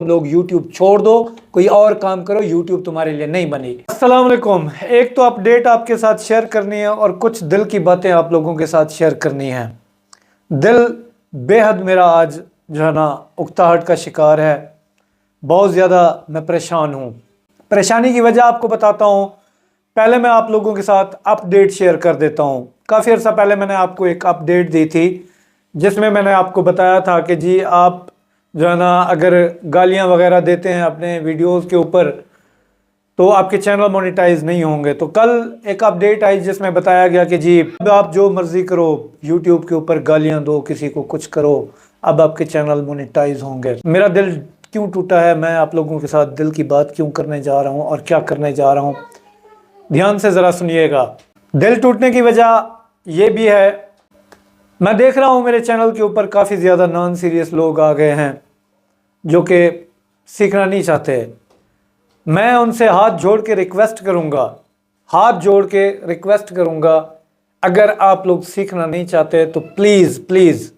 लोग YouTube छोड़ दो, कोई और काम करो, YouTube तुम्हारे लिए नहीं बनी। अस्सलाम वालेकुम। एक तो अपडेट आपके साथ शेयर करनी है और कुछ दिल की बातें आप लोगों के साथ शेयर करनी है। दिल बेहद मेरा आज जो है ना उकताहट का शिकार है। बहुत ज़्यादा मैं परेशान हूँ। परेशानी की वजह आपको बताता हूँ। पहले मैं आप लोगों के साथ अपडेट शेयर कर देता हूँ। काफ़ी अर्सा पहले मैंने आपको एक अपडेट दी थी जिसमें मैंने आपको बताया था कि जी आप जो है ना अगर गालियाँ वगैरह देते हैं अपने वीडियोस के ऊपर तो आपके चैनल मोनेटाइज नहीं होंगे। तो कल एक अपडेट आई जिसमें बताया गया कि जी अब आप जो मर्ज़ी करो, यूट्यूब के ऊपर गालियाँ दो, किसी को कुछ करो, अब आपके चैनल मोनेटाइज होंगे। मेरा दिल क्यों टूटा है, मैं आप लोगों के साथ दिल की बात क्यों करने जा रहा हूँ और क्या करने जा रहा हूँ, ध्यान से ज़रा सुनिएगा। दिल टूटने की वजह ये भी है, मैं देख रहा हूँ मेरे चैनल के ऊपर काफ़ी ज़्यादा नॉन सीरियस लोग आ गए हैं जो कि सीखना नहीं चाहते। मैं उनसे हाथ जोड़ के रिक्वेस्ट करूँगा, अगर आप लोग सीखना नहीं चाहते तो प्लीज़ प्लीज़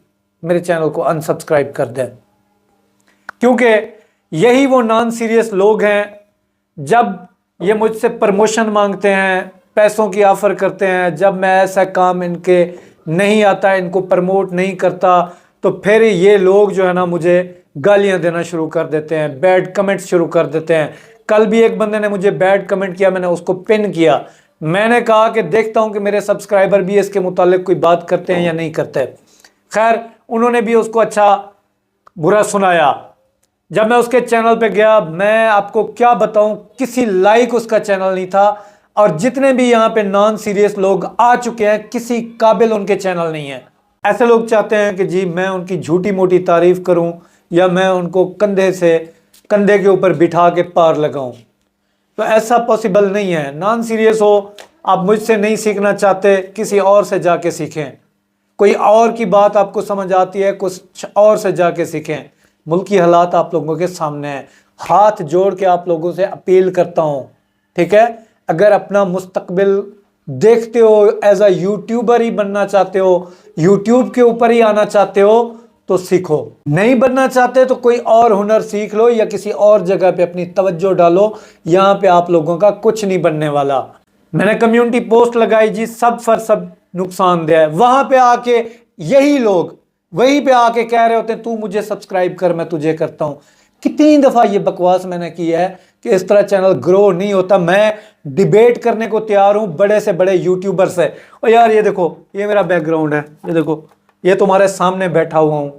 मेरे चैनल को अनसब्सक्राइब कर दें, क्योंकि यही वो नॉन सीरियस लोग हैं। जब ये मुझसे प्रमोशन मांगते हैं, पैसों की ऑफ़र करते हैं, जब मैं ऐसा काम इनके नहीं आता, इनको प्रमोट नहीं करता, तो फिर ये लोग जो है ना मुझे गालियां देना शुरू कर देते हैं, बैड कमेंट्स शुरू कर देते हैं। कल भी एक बंदे ने मुझे बैड कमेंट किया, मैंने उसको पिन किया। मैंने कहा कि देखता हूं कि मेरे सब्सक्राइबर भी इसके मुतालिक कोई बात करते हैं या नहीं करते। खैर उन्होंने भी उसको अच्छा बुरा सुनाया। जब मैं उसके चैनल पे गया, मैं आपको क्या बताऊं, किसी लाइक उसका चैनल नहीं था, और जितने भी यहाँ पे नॉन सीरियस लोग आ चुके हैं किसी काबिल उनके चैनल नहीं है। ऐसे लोग चाहते हैं कि जी मैं उनकी झूठी मोटी तारीफ करूं या मैं उनको कंधे के ऊपर बिठा के पार लगाऊं, तो ऐसा पॉसिबल नहीं है। नॉन सीरियस हो, आप मुझसे नहीं सीखना चाहते, किसी और से जाके सीखें। कोई और की बात आपको समझ आती है, कुछ और से जाके सीखें। मुल्की हालात आप लोगों के सामने हैं। हाथ जोड़ के आप लोगों से अपील करता हूं, ठीक है, अगर अपना मुस्तकबिल देखते हो, एज अ यूट्यूबर ही बनना चाहते हो, यूट्यूब के ऊपर ही आना चाहते हो, तो सीखो। नहीं बनना चाहते तो कोई और हुनर सीख लो या किसी और जगह पे अपनी तवज्जो डालो। यहां पे आप लोगों का कुछ नहीं बनने वाला। मैंने कम्युनिटी पोस्ट लगाई जी, सब फर सब नुकसानदेह है। वहां पे आके यही लोग वहीं पे आके कह रहे होते हैं तू मुझे सब्सक्राइब कर, मैं तुझे करता हूं। कितनी दफा ये बकवास मैंने की है कि इस तरह चैनल ग्रो नहीं होता। मैं डिबेट करने को तैयार हूं बड़े से बड़े यूट्यूबर से। और यार ये देखो, ये मेरा बैकग्राउंड है, ये देखो, ये तुम्हारे सामने बैठा हुआ हूं,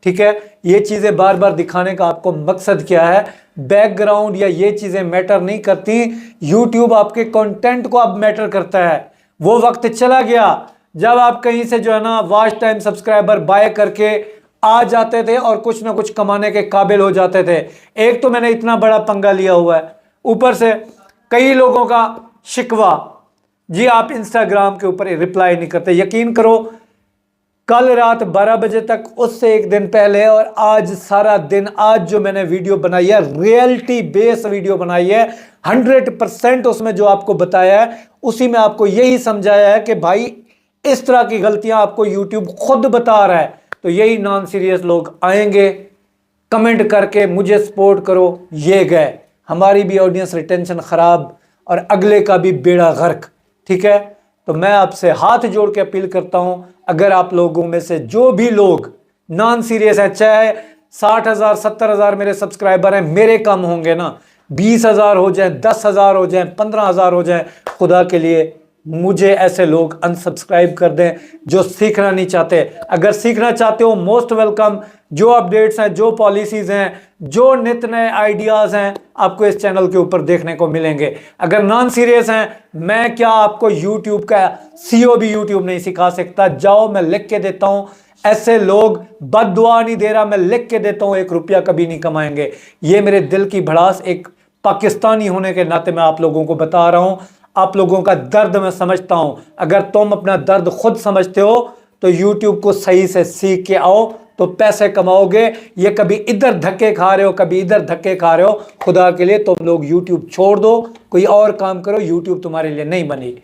ठीक है। ये चीजें बार बार दिखाने का आपको मकसद क्या है? बैकग्राउंड या ये चीजें मैटर नहीं करती, यूट्यूब आपके कंटेंट को अब मैटर करता है। वो वक्त चला गया जब आप कहीं से जो है ना वॉच टाइम सब्सक्राइबर बाय करके आ जाते थे और कुछ ना कुछ कमाने के काबिल हो जाते थे। एक तो मैंने इतना बड़ा पंगा लिया हुआ है, ऊपर से कई लोगों का शिकवा, जी आप इंस्टाग्राम के ऊपर रिप्लाई नहीं करते। यकीन करो, कल रात 12 बजे तक, उससे एक दिन पहले और आज सारा दिन, आज जो मैंने वीडियो बनाई है रियलिटी बेस वीडियो बनाई है, 100% उसमें जो आपको बताया है उसी में आपको यही समझाया है कि भाई इस तरह की गलतियां आपको यूट्यूब खुद बता रहा है। तो यही नॉन सीरियस लोग आएंगे कमेंट करके मुझे सपोर्ट करो, ये गए, हमारी भी ऑडियंस रिटेंशन खराब और अगले का भी बेड़ा गर्क, ठीक है। तो मैं आपसे हाथ जोड़ के अपील करता हूं, अगर आप लोगों में से जो भी लोग नॉन सीरियस है, चाहे 60,000 70,000 मेरे सब्सक्राइबर हैं, मेरे कम होंगे ना, 20,000 हो जाए, 10,000 हो जाए, 15,000 हो जाए, खुदा के लिए मुझे ऐसे लोग अनसब्सक्राइब कर दें जो सीखना नहीं चाहते। अगर सीखना चाहते हो, मोस्ट वेलकम। जो अपडेट्स हैं, जो पॉलिसीज हैं, जो नित नए आइडियाज़ हैं, आपको इस चैनल के ऊपर देखने को मिलेंगे। अगर नॉन सीरियस हैं, मैं क्या आपको यूट्यूब का सीओ भी यूट्यूब नहीं सिखा सकता। जाओ, मैं लिख के देता हूं। ऐसे लोग बद्दुआ नहीं दे रहा, मैं लिख के देता हूं, 1 रुपया कभी नहीं कमाएंगे। ये मेरे दिल की भड़ास, एक पाकिस्तानी होने के नाते मैं आप लोगों को बता रहा हूं। आप लोगों का दर्द मैं समझता हूं। अगर तुम अपना दर्द खुद समझते हो तो YouTube को सही से सीख के आओ, तो पैसे कमाओगे। ये कभी इधर धक्के खा रहे हो, कभी इधर धक्के खा रहे हो। खुदा के लिए तुम लोग YouTube छोड़ दो, कोई और काम करो, YouTube तुम्हारे लिए नहीं बनी।